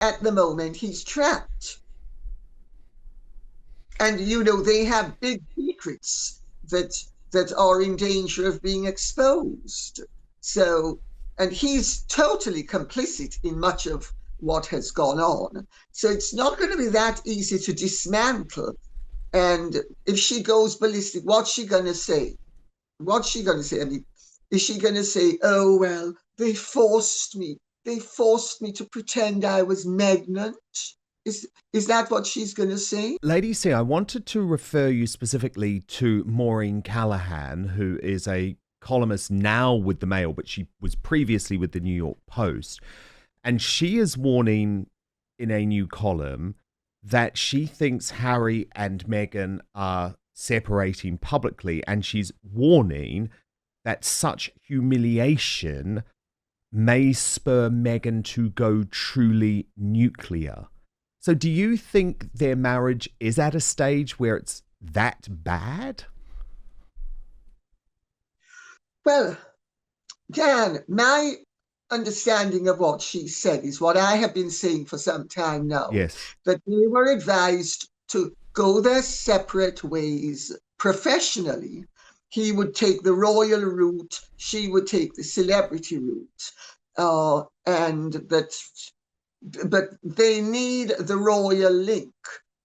at the moment he's trapped. And they have big secrets that are in danger of being exposed. So, and he's totally complicit in much of what has gone on. So it's not going to be that easy to dismantle. And if she goes ballistic, what's she going to say? What's she going to say? I mean, is she going to say, oh, well, they forced me. They forced me to pretend I was pregnant? Is that what she's going to say? Lady C, I wanted to refer you specifically to Maureen Callahan, who is a columnist now with the Mail, but she was previously with the New York Post. And she is warning in a new column that she thinks Harry and Meghan are separating publicly. And she's warning that such humiliation may spur Meghan to go truly nuclear. So do you think their marriage is at a stage where it's that bad? Well, Dan, my understanding of what she said is what I have been saying for some time now, Yes. that they were advised to go their separate ways professionally. He would take the royal route, she would take the celebrity route, and that, but they need the royal link.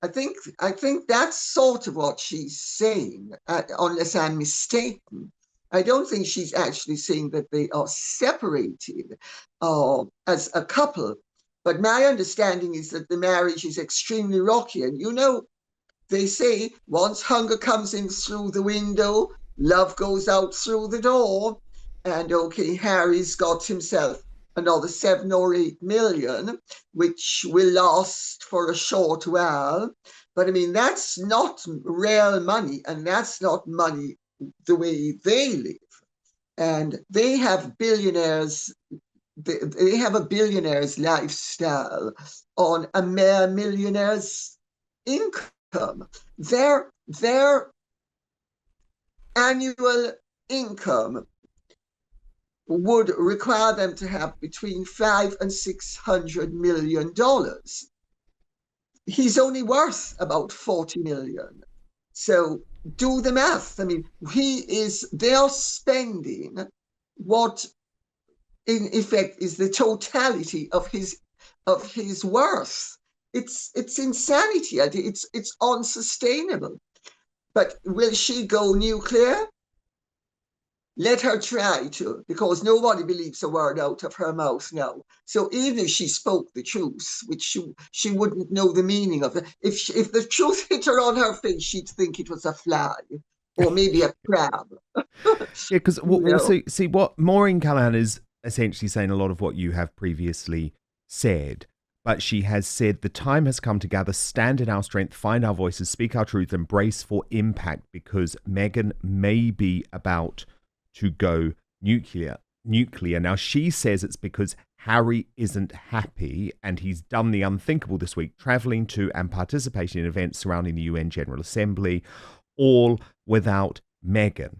I think that's sort of what she's saying, unless I'm mistaken. I don't think she's actually saying that they are separated as a couple. But my understanding is that the marriage is extremely rocky. And they say once hunger comes in through the window, love goes out through the door. And okay, Harry's got himself another 7 or 8 million, which will last for a short while. But I mean, that's not real money, and that's not money the way they live. And they have billionaires, they have a billionaire's lifestyle on a mere millionaire's income. Their annual income would require them to have between $500 and $600 million. He's only worth about 40 million. So do the math. I mean, they're spending what in effect is the totality of his worth. It's insanity. It's unsustainable. But will she go nuclear? Let her try to, because nobody believes a word out of her mouth now. So even if she spoke the truth, which she wouldn't know the meaning of it, if the truth hit her on her face, she'd think it was a fly or maybe a crab. Yeah, because you we'll know? see what Maureen Callahan is essentially saying a lot of what you have previously said. But she has said the time has come to gather, stand in our strength, find our voices, speak our truth, and brace for impact because Meghan may be about to go nuclear. Now she says it's because Harry isn't happy and he's done the unthinkable this week, travelling to and participating in events surrounding the UN General Assembly, all without Meghan.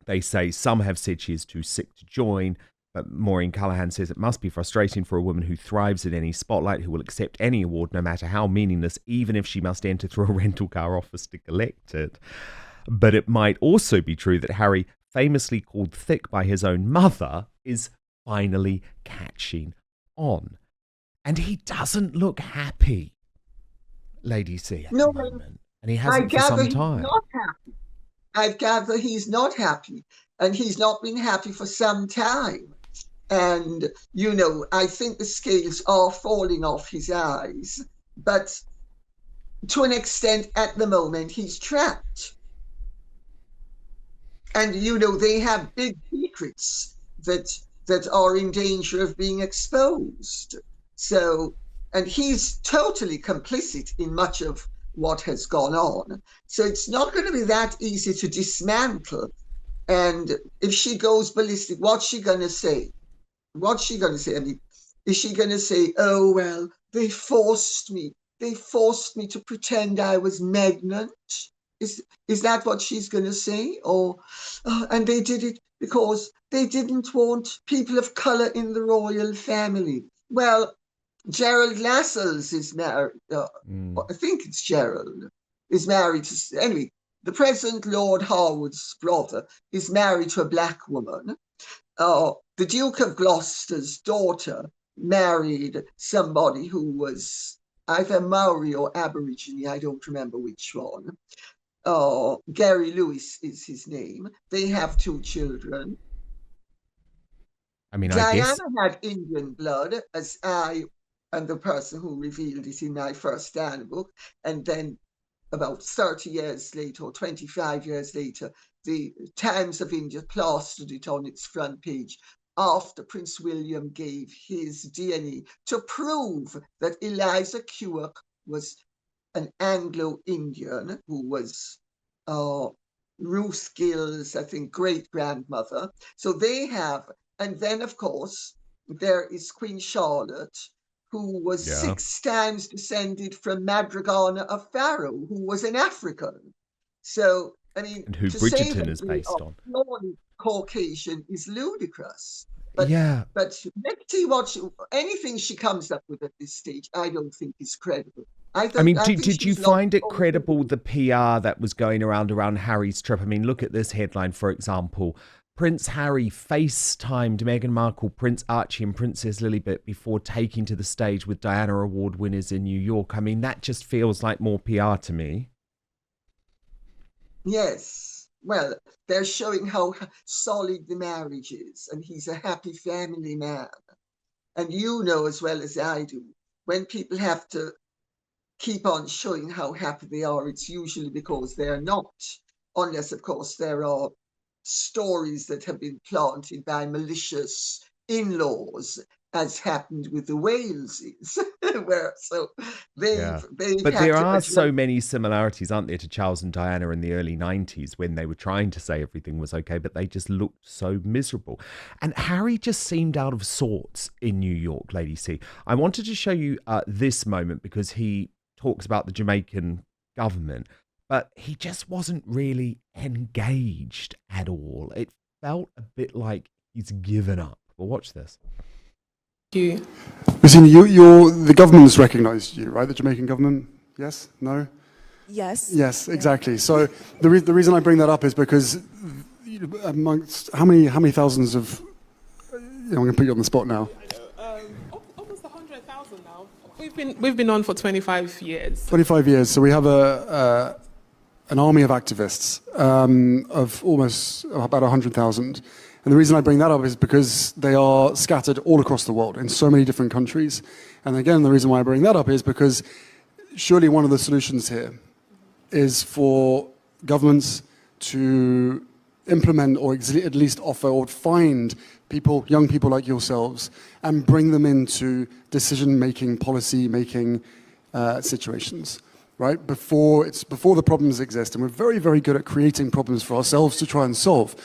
They say some have said she is too sick to join, but Maureen Callahan says it must be frustrating for a woman who thrives in any spotlight, who will accept any award, no matter how meaningless, even if she must enter through a rental car office to collect it. But it might also be true that Harry, famously called thick by his own mother, is finally catching on. And he doesn't look happy, Lady C, at the No, moment. And he I hasn't for gather some he's time. not happy. I gather he's not happy, and he's not been happy for some time. And I think the scales are falling off his eyes, but to an extent, at the moment, he's trapped. And they have big secrets that are in danger of being exposed. So, and he's totally complicit in much of what has gone on. So it's not going to be that easy to dismantle. And if she goes ballistic, what's she going to say? What's she going to say? I mean, is she going to say, oh, well, they forced me. They forced me to pretend I was pregnant? Is that what she's going to say? Or, and they did it because they didn't want people of color in the royal family. Well, Gerald Lascelles is married. Mm. I think it's Gerald is married to anyway. The present Lord Harwood's brother is married to a black woman. The Duke of Gloucester's daughter married somebody who was either Maori or Aborigine. I don't remember which one. Gary Lewis is his name. They have two children. I mean, I guess. Diana had Indian blood, as I and the person who revealed it in my first Diana book. And then about 30 years later, or 25 years later, the Times of India plastered it on its front page after Prince William gave his DNA to prove that Eliza Keogh was an Anglo-Indian who was uh, Ruth Gill's, I think, great-grandmother. So they have, and then of course there is Queen Charlotte, who was Yeah. 6 times descended from Madrigana of Pharaoh, who was an African. So, I mean, And who to say Bridgerton that is they based are on. purely Caucasian is ludicrous. But Yeah. but let's see what anything she comes up with at this stage. I don't think is credible. I mean, I think did you she's lost find it all credible, credibility. the PR that was going around Harry's trip? I mean, look at this headline, for example. Prince Harry FaceTimed Meghan Markle, Prince Archie, and Princess Lilibet before taking to the stage with Diana Award winners in New York. I mean, that just feels like more PR to me. Yes. Well, they're showing how solid the marriage is, and he's a happy family man. And you know as well as I do, when people have to keep on showing how happy they are, it's usually because they're not, unless, of course, there are stories that have been planted by malicious in laws, as happened with the Waleses, where so Yeah. they've But had there to are address. so many similarities, aren't there, to Charles and Diana in the early 90s when they were trying to say everything was okay, but they just looked so miserable. And Harry just seemed out of sorts in New York, Lady C. I wanted to show you this moment because he talks about the Jamaican government, but he just wasn't really engaged at all. It felt a bit like he's given up. Well, watch this. You. Christina, the government's recognised you, right? The Jamaican government? Yes? No? Yes. Yes, exactly. So the reason I bring that up is because amongst how many thousands of, I'm going to put you on the spot now. Almost 100,000 now. We've been on for 25 years. 25 years. So we have an army of activists of almost about 100,000. And the reason I bring that up is because they are scattered all across the world in so many different countries. And again, the reason why I bring that up is because surely one of the solutions here is for governments to implement or at least offer or find people, young people like yourselves, and bring them into decision-making, policy-making situations. Right before the problems exist, and we're very, very good at creating problems for ourselves to try and solve.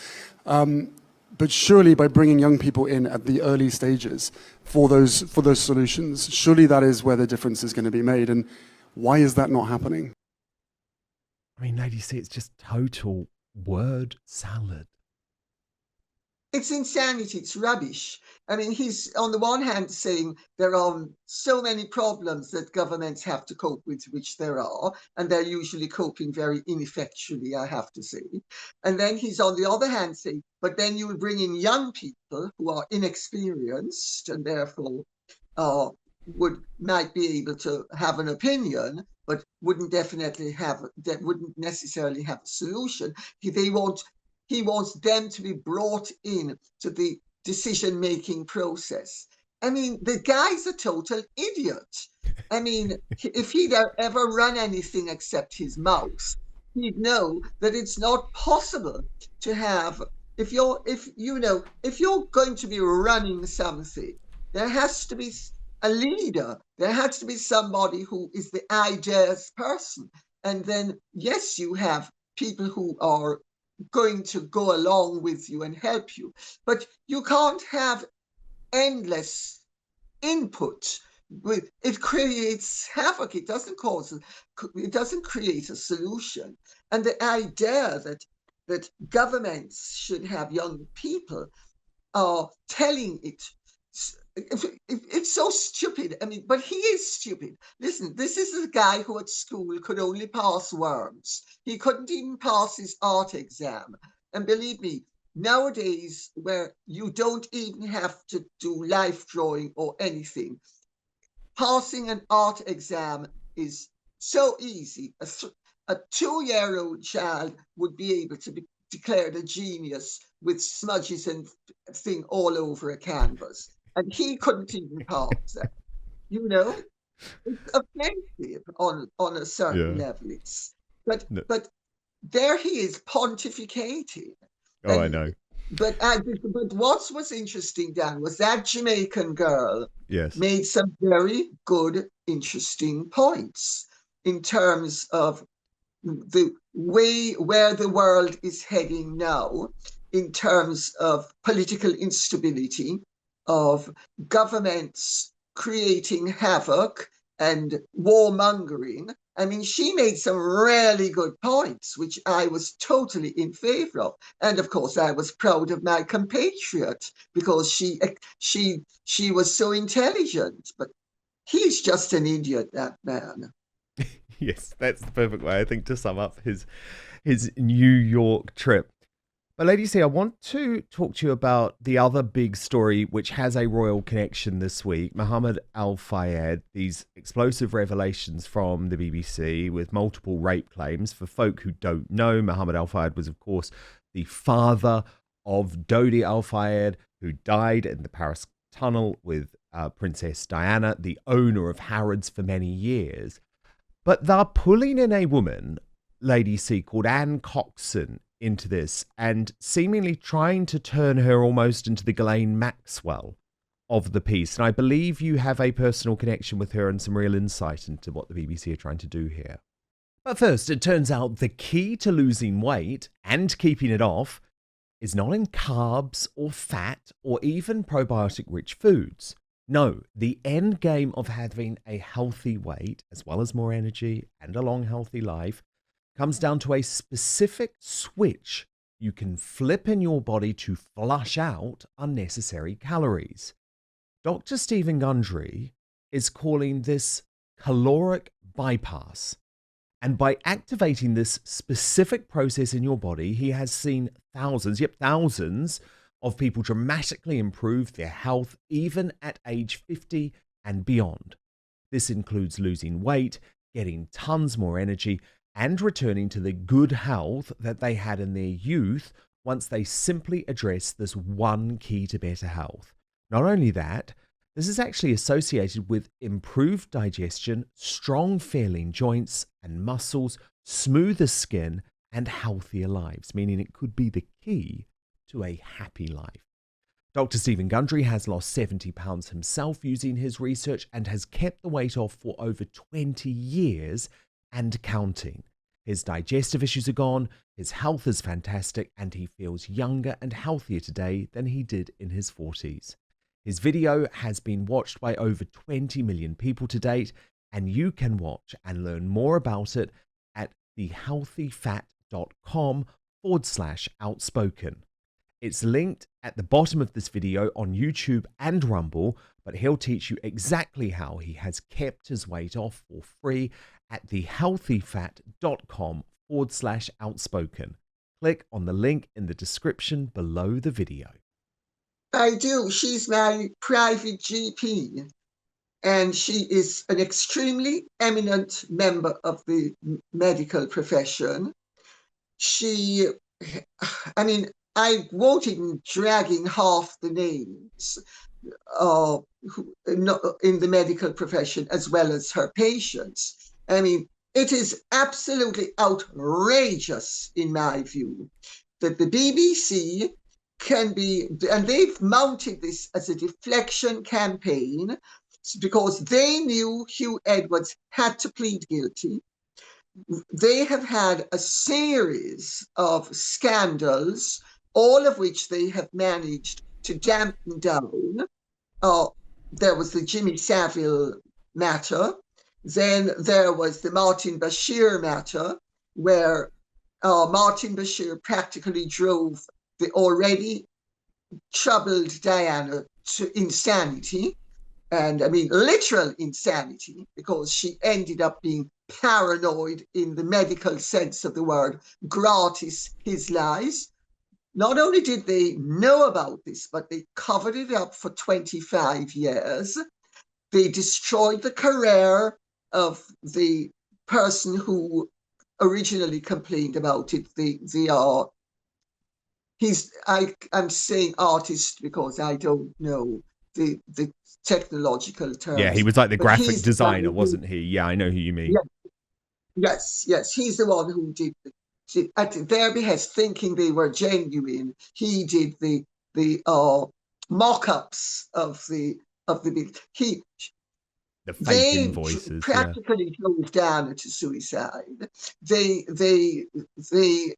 But surely, by bringing young people in at the early stages for those solutions, surely that is where the difference is going to be made. And why is that not happening? I mean, Lady C, it's just total word salad. It's insanity. It's rubbish. I mean, he's on the one hand saying there are so many problems that governments have to cope with, which there are, and they're usually coping very ineffectually, I have to say. And then he's on the other hand saying, but then you'll bring in young people who are inexperienced and therefore might be able to have an opinion, but wouldn't necessarily have a solution. They won't He wants them to be brought in to the decision-making process. I mean, the guy's a total idiot. I mean, if he'd ever run anything except his mouth, he'd know that it's not possible to have, if you're going to be running something, there has to be a leader. There has to be somebody who is the ideas person. And then, yes, you have people who are going to go along with you and help you. But you can't have endless input. It creates havoc. It doesn't create a solution. And the idea that governments should have young people telling it it's so stupid. I mean, but he is stupid. Listen, this is a guy who at school could only pass words. He couldn't even pass his art exam. And believe me, nowadays, where you don't even have to do life drawing or anything, passing an art exam is so easy. A 2-year-old child would be able to be declared a genius with smudges and thing all over a canvas. And he couldn't even pass that. You know, it's offensive on a certain Yeah. level. No. But there he is pontificating. Oh, I And know. but what was interesting, Dan, was that Jamaican girl Yes. made some very good, interesting points in terms of the way where the world is heading now, in terms of political instability, of governments creating havoc and warmongering. I mean, she made some really good points, which I was totally in favor of. And of course, I was proud of my compatriot because she was so intelligent. But he's just an idiot, that man. Yes, that's the perfect way, I think, to sum up his New York trip. But Lady C, I want to talk to you about the other big story which has a royal connection this week. Muhamed Al-Fayed, these explosive revelations from the BBC with multiple rape claims. For folk who don't know, Muhamed Al-Fayed was, of course, the father of Dodi Al-Fayed, who died in the Paris tunnel with Princess Diana, the owner of Harrods for many years. But they're pulling in a woman, Lady C, called Anne Coxon, into this and seemingly trying to turn her almost into the Ghislaine Maxwell of the piece. And I believe you have a personal connection with her and some real insight into what the BBC are trying to do here. But first, it turns out the key to losing weight and keeping it off is not in carbs or fat or even probiotic-rich foods. No, the end game of having a healthy weight, as well as more energy and a long, healthy life, comes down to a specific switch you can flip in your body to flush out unnecessary calories. Dr. Stephen Gundry is calling this caloric bypass. And by activating this specific process in your body, he has seen thousands of people dramatically improve their health, even at age 50 and beyond. This includes losing weight, getting tons more energy, and returning to the good health that they had in their youth once they simply address this one key to better health. Not only that, this is actually associated with improved digestion, strong feeling joints and muscles, smoother skin, and healthier lives, meaning it could be the key to a happy life. Dr. Stephen Gundry has lost 70 pounds himself using his research and has kept the weight off for over 20 years and counting. His digestive issues are gone, his health is fantastic, and he feels younger and healthier today than he did in his 40s. His video has been watched by over 20 million people to date, and you can watch and learn more about it at thehealthyfat.com/outspoken. It's linked at the bottom of this video on YouTube and Rumble, but he'll teach you exactly how he has kept his weight off for free at thehealthyfat.com/outspoken. Click on the link in the description below the video. I do. She's my private GP, and she is an extremely eminent member of the medical profession. I won't even dragging half the names in the medical profession as well as her patients. I mean, it is absolutely outrageous, in my view, that the BBC can be, and they've mounted this as a deflection campaign because they knew Hugh Edwards had to plead guilty. They have had a series of scandals, all of which they have managed to dampen down. There was the Jimmy Savile matter. Then there was the Martin Bashir matter, where Martin Bashir practically drove the already troubled Diana to insanity, and I mean literal insanity, because she ended up being paranoid in the medical sense of the word, gratis his lies. Not only did they know about this, but they covered it up for 25 years. They destroyed the career of the person who originally complained about it. I'm saying artist because I don't know the technological Yeah, he terms, was like the but graphic he's the one designer, who, wasn't he? Yeah, I know who you mean. yeah, yes, he's the one who did at their behest, thinking they were genuine. He did the mock-ups of the big. The fake They invoices, yeah. practically drove Diana to suicide. They they they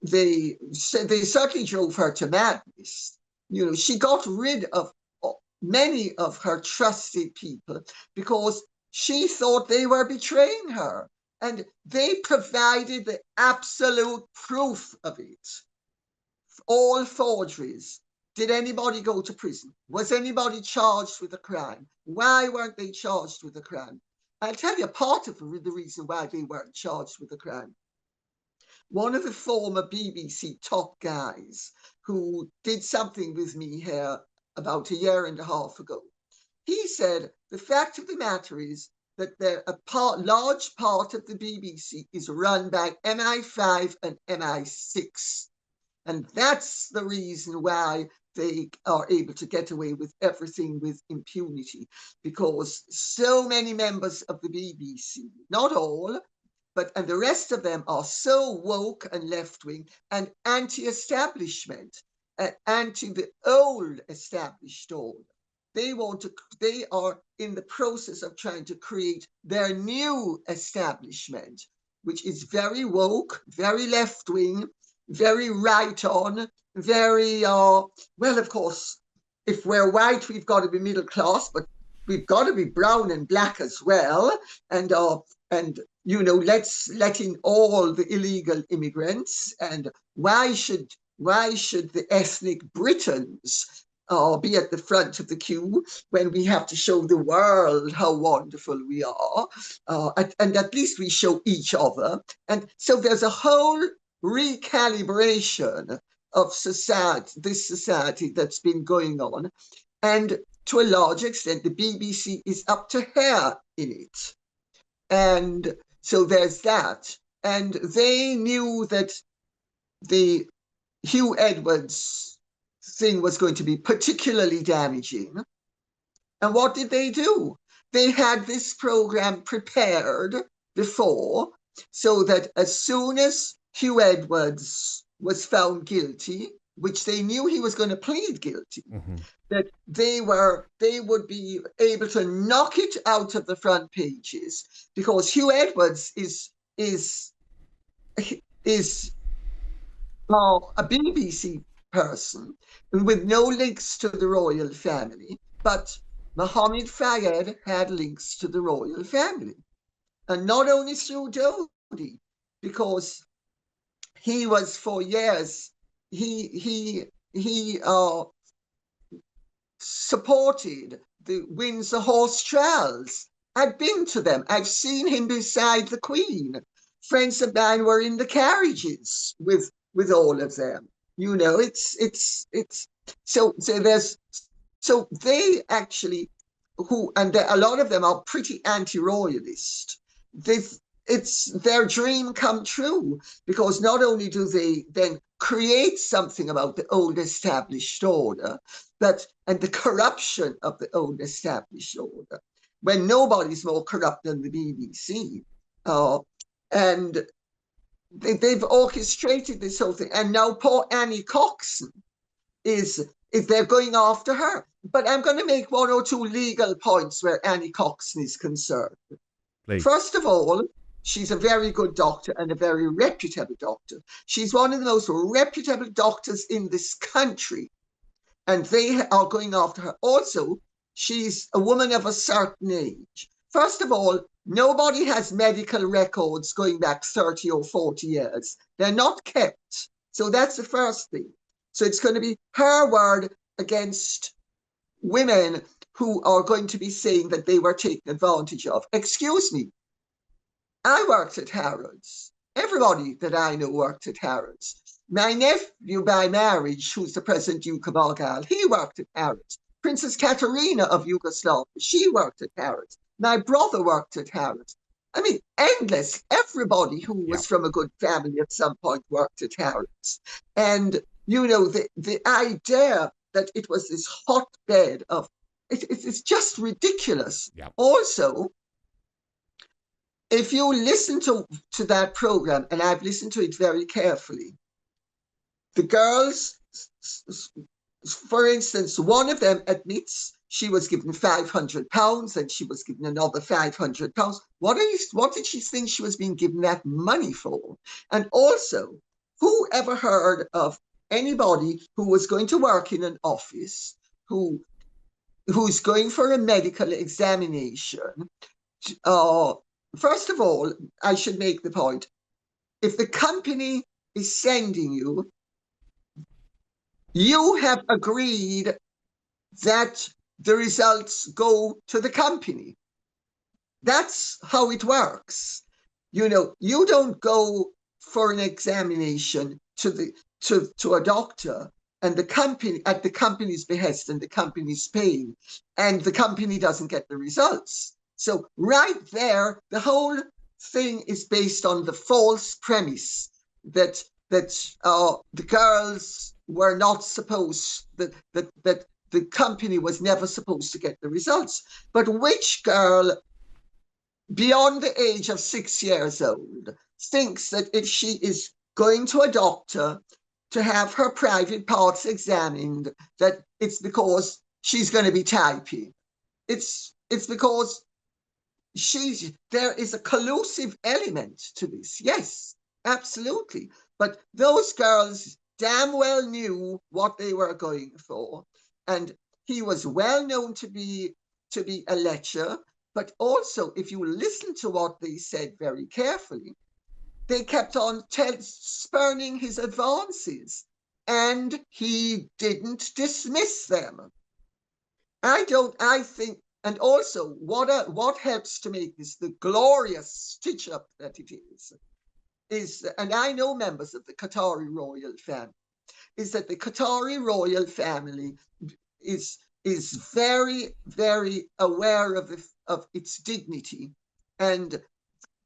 they certainly drove her to madness. You know, she got rid of many of her trusted people because she thought they were betraying her, and they provided the absolute proof of it. All forgeries. Did anybody go to prison? Was anybody charged with a crime? Why weren't they charged with a crime? I'll tell you part of the reason why they weren't charged with a crime. One of the former BBC top guys who did something with me here about a year and a half ago, he said the fact of the matter is that large part of the BBC is run by MI5 and MI6. And that's the reason why they are able to get away with everything with impunity, because so many members of the BBC, not all, and the rest of them are so woke and left-wing and anti-establishment and anti the old established order. They are in the process of trying to create their new establishment, which is very woke, very left-wing, very right on, very, well, of course, if we're white, we've got to be middle class, but we've got to be brown and black as well. And let in all the illegal immigrants. And why should the ethnic Britons be at the front of the queue when we have to show the world how wonderful we are? And at least we show each other. And so there's a whole recalibration of this society that's been going on. And to a large extent, the BBC is up to hair in it. And so there's that. And they knew that the Hugh Edwards thing was going to be particularly damaging. And what did they do? They had this program prepared before, so that as soon as Hugh Edwards was found guilty, which they knew he was going to plead guilty, that they would be able to knock it out of the front pages, because Hugh Edwards is a BBC person with no links to the royal family, but Muhamed Al-Fayed had links to the royal family, and not only through Dodi, because he was for years he supported the Windsor horse trials. I've been to them. I've seen him beside the Queen. Friends of mine were in the carriages with all of them. You know, it's so they actually a lot of them are pretty anti-royalist. It's their dream come true, because not only do they then create something about the old established order, and the corruption of the old established order, when nobody's more corrupt than the BBC. And they've orchestrated this whole thing. And now poor Annie Coxon is they're going after her. But I'm going to make one or two legal points where Annie Coxon is concerned. Please. First of all, she's a very good doctor and a very reputable doctor. She's one of the most reputable doctors in this country, and they are going after her. Also, she's a woman of a certain age. First of all, nobody has medical records going back 30 or 40 years. They're not kept. So that's the first thing. So it's going to be her word against women who are going to be saying that they were taken advantage of. Excuse me, I worked at Harrods. Everybody that I know worked at Harrods. My nephew by marriage, who's the present Duke of Argyll, he worked at Harrods. Princess Katerina of Yugoslavia, she worked at Harrods. My brother worked at Harrods. I mean, endless. Everybody who was from a good family at some point worked at Harrods. And, you know, the idea that it was this hotbed of, it's just ridiculous. Yeah. Also, if you listen to that program, and I've listened to it very carefully, the girls, for instance, one of them admits she was given £500 and she was given another £500. What did she think she was being given that money for? And also, who ever heard of anybody who was going to work in an office who's going for a medical examination? First of all, I should make the point, if the company is sending you, you have agreed that the results go to the company. That's how it works. You know, you don't go for an examination to a doctor and the company at the company's behest and the company's paying, and the company doesn't get the results. So right there, the whole thing is based on the false premise that the girls were not supposed, that the company was never supposed to get the results. But which girl beyond the age of 6 years old thinks that if she is going to a doctor to have her private parts examined, that it's because she's going to be typing? It's because there is a collusive element to this. Yes, absolutely. But those girls damn well knew what they were going for. And he was well known to be a lecher. But also, if you listen to what they said very carefully, they kept on spurning his advances. And he didn't dismiss them. I think, and also what helps to make this the glorious stitch up that it is, and I know members of the Qatari royal family, is that the Qatari royal family is very, very aware of its dignity, and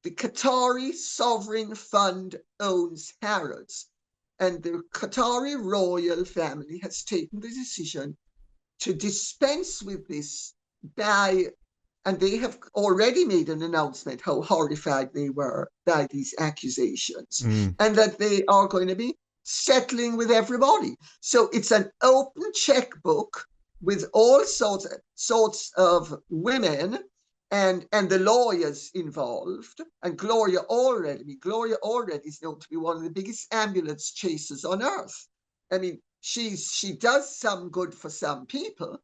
the Qatari sovereign fund owns Harrods, and the Qatari royal family has taken the decision to dispense with this and they have already made an announcement how horrified they were by these accusations, and that they are going to be settling with everybody. So it's an open checkbook with all sorts of women and the lawyers involved. And Gloria already is known to be one of the biggest ambulance chasers on earth. I mean, she does some good for some people,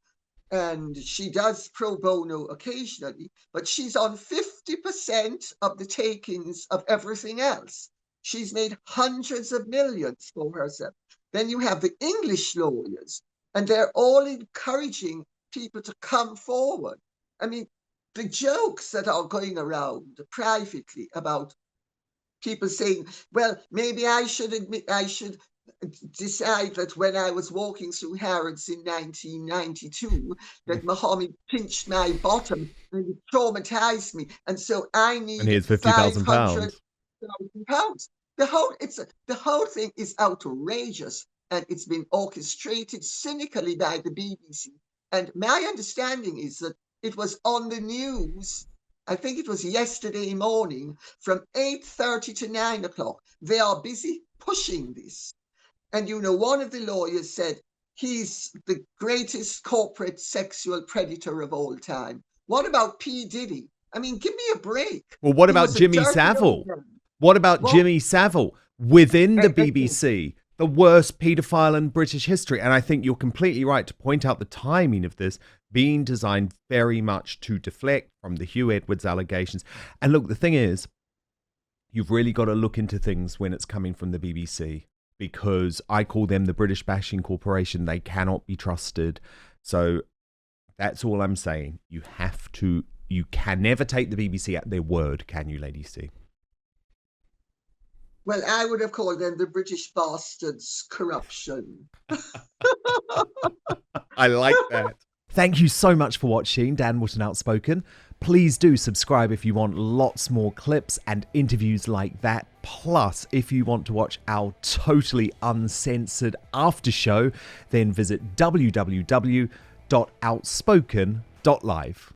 and she does pro bono occasionally, but she's on 50% of the takings of everything else. She's made hundreds of millions for herself. Then you have the English lawyers, and they're all encouraging people to come forward. I mean, the jokes that are going around privately about people saying, well, maybe I should decide that when I was walking through Harrods in 1992, that Muhammad pinched my bottom and it traumatized me, and so I need and here's £50,000. The whole thing is outrageous, and it's been orchestrated cynically by the BBC. And my understanding is that it was on the news. I think it was yesterday morning from 8:30 to 9 o'clock. They are busy pushing this. And, you know, one of the lawyers said he's the greatest corporate sexual predator of all time. What about P. Diddy? I mean, give me a break. Well, what about Jimmy Savile? What about Jimmy Savile within the BBC? The worst paedophile in British history. And I think you're completely right to point out the timing of this being designed very much to deflect from the Hugh Edwards allegations. And look, the thing is, you've really got to look into things when it's coming from the BBC, because I call them the British bashing corporation. They cannot be trusted. So That's all I'm saying. You can never take the BBC at their word, can you, Lady C? Well, I would have called them the British bastards corruption. I like that. Thank you so much for watching Dan Wootton Outspoken. Please do subscribe if you want lots more clips and interviews like that. Plus, if you want to watch our totally uncensored after show, then visit www.outspoken.live.